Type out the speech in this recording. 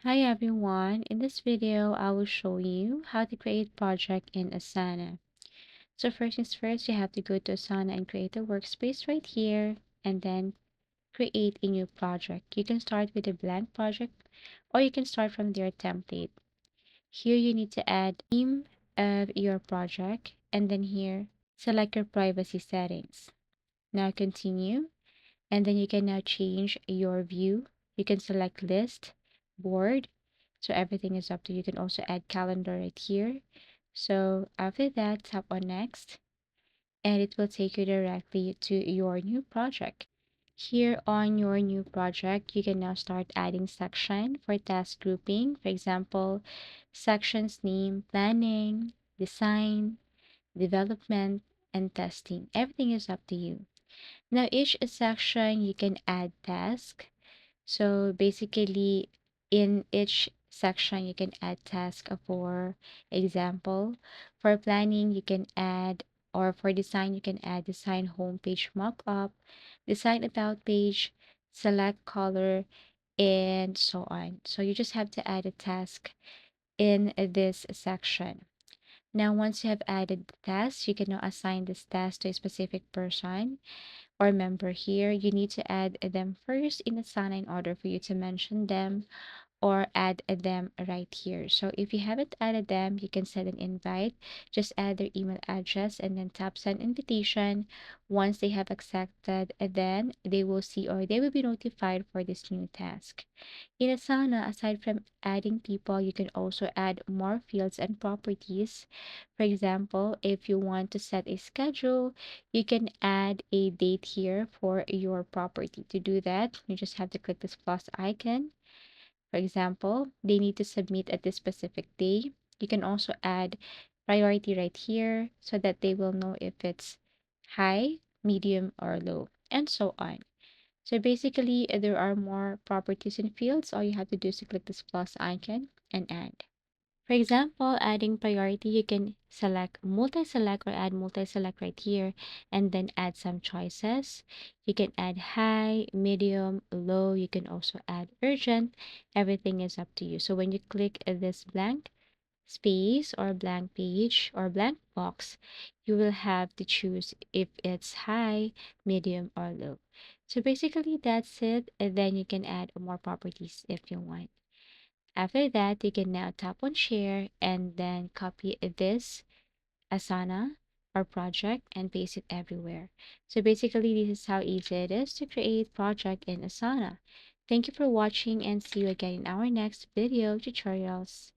Hi everyone, in this video I will show you how to create project in Asana. So first things first, you have to go to Asana and create a workspace right here and then create a new project. You can start with a blank project or you can start from their template. Here you need to add theme of your project and then here select your privacy settings. Now continue and then you can now change your view. You can select list, board, so everything is up to you. You can also add calendar right here. So after that, tap on next and it will take you directly to your new project. Here on your new project, you can now start adding section for task grouping. For example, sections name, planning, design, development, and testing. Everything is up to you. Now, each section you can add task. So basically, in each section, you can add task. For example, for planning, you can add, or for design, you can add design homepage mockup, design about page, select color, and so on. So you just have to add a task in this section. Now, once you have added the task, you can now assign this task to a specific person or member here. You need to add them first in Asana in order for you to mention them or add them right here. So if you haven't added them, you can send an invite. Just add their email address and then tap send invitation. Once they have accepted, then they will see or they will be notified for this new task. In Asana, aside from adding people, you can also add more fields and properties. For example, if you want to set a schedule, you can add a date here for your property. To do that, you just have to click this plus icon. For example, they need to submit at this specific day. You can also add priority right here so that they will know if it's high, medium, or low, and so on. So basically, there are more properties and fields. All you have to do is to click this plus icon and add. For example, adding priority, you can select multi-select or add multi-select right here and then add some choices. You can add high, medium, low. You can also add urgent. Everything is up to you. So when you click this blank space or blank page or blank box, you will have to choose if it's high, medium, or low. So basically that's it. And then you can add more properties if you want. After that, you can now tap on share and then copy this Asana or project and paste it everywhere. So basically, this is how easy it is to create project in Asana. Thank you for watching and see you again in our next video tutorials.